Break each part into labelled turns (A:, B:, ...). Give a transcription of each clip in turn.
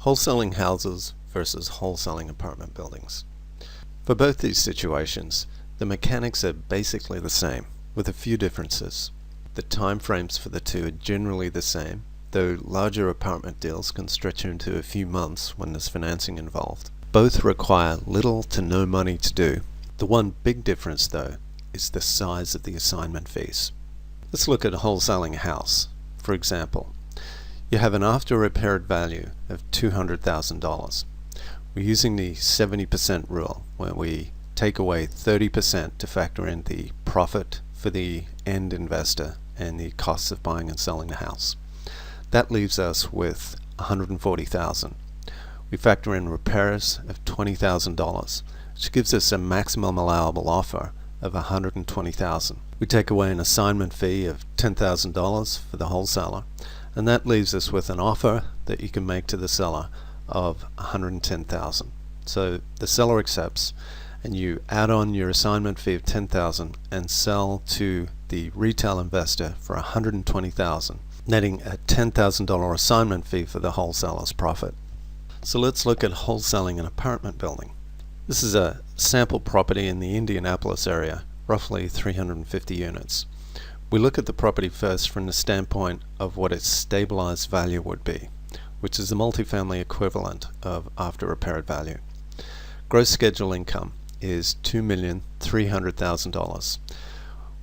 A: Wholesaling houses versus wholesaling apartment buildings. For both these situations, the mechanics are basically the same, with a few differences. The time frames for the two are generally the same, though larger apartment deals can stretch into a few months when there's financing involved. Both require little to no money to do. The one big difference, though, is the size of the assignment fees. Let's look at wholesaling a house. For example, you have an after-repaired value of $200,000. We're using the 70% rule, where we take away 30% to factor in the profit for the end investor and the costs of buying and selling the house. That leaves us with $140,000. We factor in repairs of $20,000, which gives us a maximum allowable offer of $120,000. We take away an assignment fee of $10,000 for the wholesaler, and that leaves us with an offer that you can make to the seller of $110,000. So the seller accepts, and you add on your assignment fee of $10,000 and sell to the retail investor for $120,000, netting a $10,000 assignment fee for the wholesaler's profit. So let's look at wholesaling an apartment building. This is a sample property in the Indianapolis area, roughly 350 units. We look at the property first from the standpoint of what its stabilized value would be, which is the multifamily equivalent of after repaired value. Gross schedule income is $2,300,000.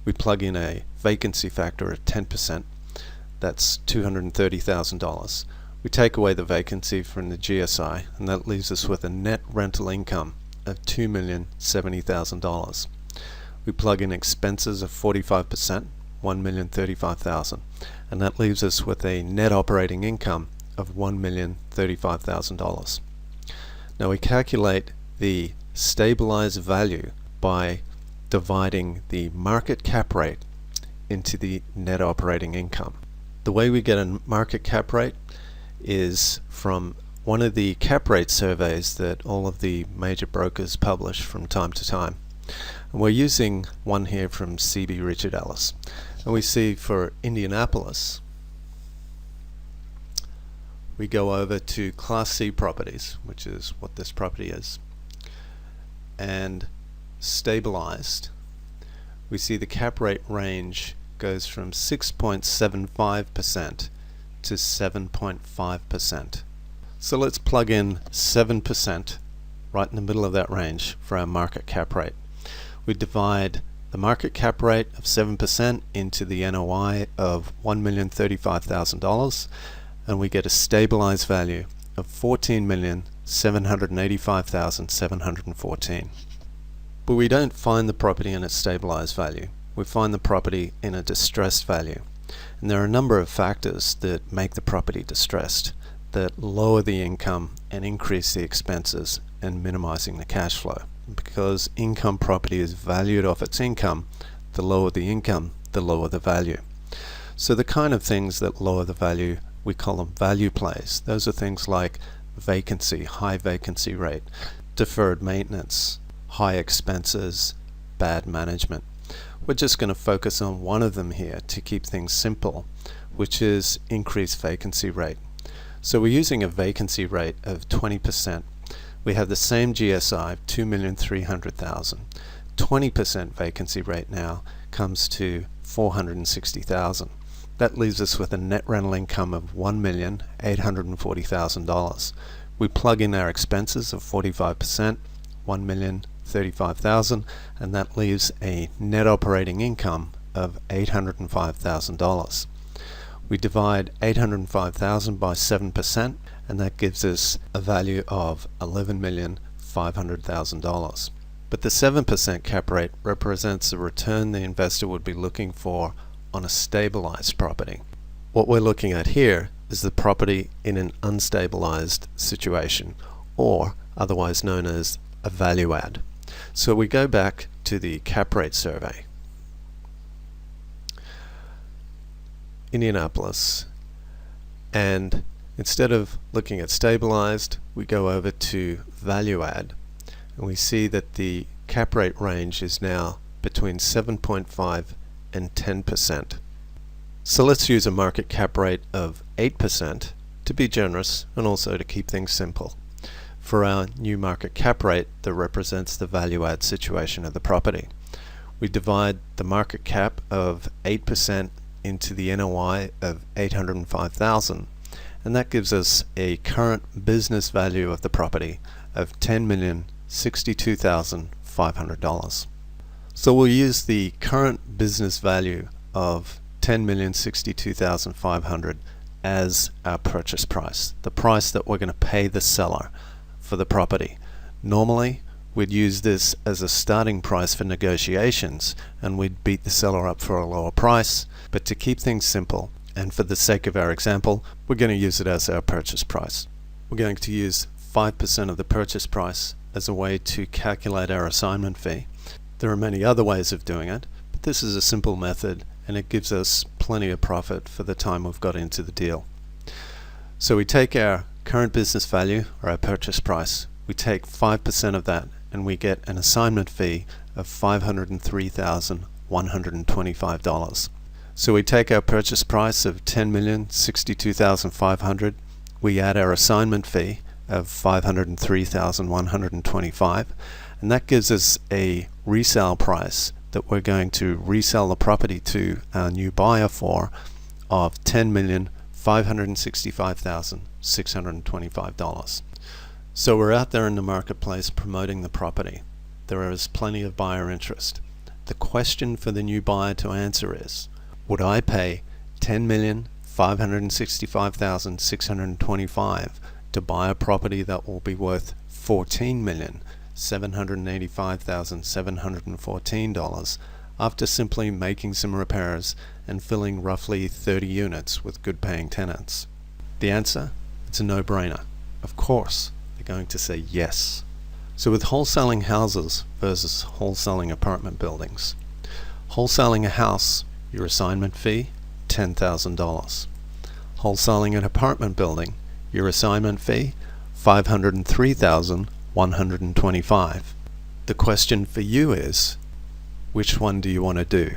A: We plug in a vacancy factor of 10%, that's $230,000. We take away the vacancy from the GSI, and that leaves us with a net rental income of $2,070,000. We plug in expenses of 45%, $1,035,000, and that leaves us with a net operating income of $1,035,000. Now we calculate the stabilized value by dividing the market cap rate into the net operating income. The way we get a market cap rate is from one of the cap rate surveys that all of the major brokers publish from time to time. And we're using one here from C.B. Richard Ellis. And we see for Indianapolis, we go over to Class C properties, which is what this property is, and stabilized, we see the cap rate range goes from 6.75% to 7.5%. So let's plug in 7% right in the middle of that range for our market cap rate. We divide the market cap rate of 7% into the NOI of $1,035,000, and we get a stabilized value of $14,785,714. But we don't find the property in its stabilized value. We find the property in a distressed value. And there are a number of factors that make the property distressed, that lower the income and increase the expenses and minimizing the cash flow. Because income property is valued off its income, the lower the income, the lower the value. So the kind of things that lower the value, we call them value plays. Those are things like vacancy, high vacancy rate, deferred maintenance, high expenses, bad management. We're just going to focus on one of them here to keep things simple, which is increased vacancy rate. So we're using a vacancy rate of 20%. We have the same GSI of 2,300,000. 20% vacancy rate now comes to 460,000. That leaves us with a net rental income of $1,840,000. We plug in our expenses of 45%, $1,035,000, and that leaves a net operating income of $805,000. We divide $805,000 by 7%, and that gives us a value of $11,500,000. But the 7% cap rate represents the return the investor would be looking for on a stabilized property. What we're looking at here is the property in an unstabilized situation, or otherwise known as a value add. So we go back to the cap rate survey. Indianapolis, and instead of looking at stabilized, we go over to value add, and we see that the cap rate range is now between 7.5 and 10%. So let's use a market cap rate of 8% to be generous and also to keep things simple. For our new market cap rate that represents the value add situation of the property, we divide the market cap of 8% into the NOI of $805,000, and that gives us a current business value of the property of $10,062,500. So we'll use the current business value of $10,062,500 as our purchase price, the price that we're going to pay the seller for the property. Normally, we'd use this as a starting price for negotiations, and we'd beat the seller up for a lower price, but to keep things simple, and for the sake of our example, we're going to use it as our purchase price. We're going to use 5% of the purchase price as a way to calculate our assignment fee. There are many other ways of doing it, but this is a simple method, and it gives us plenty of profit for the time we've got into the deal. So we take our current business value, or our purchase price, we take 5% of that, and we get an assignment fee of $503,125. So we take our purchase price of $10,062,500, we add our assignment fee of $503,125, and that gives us a resale price that we're going to resell the property to our new buyer for of $10,565,625. So we're out there in the marketplace promoting the property. There is plenty of buyer interest. The question for the new buyer to answer is, would I pay $10,565,625 to buy a property that will be worth $14,785,714 after simply making some repairs and filling roughly 30 units with good paying tenants? The answer? It's a no-brainer. Of course, they're going to say yes. So with wholesaling houses versus wholesaling apartment buildings, wholesaling a house, your assignment fee, $10,000. Wholesaling an apartment building, your assignment fee, $503,125. The question for you is, which one do you want to do?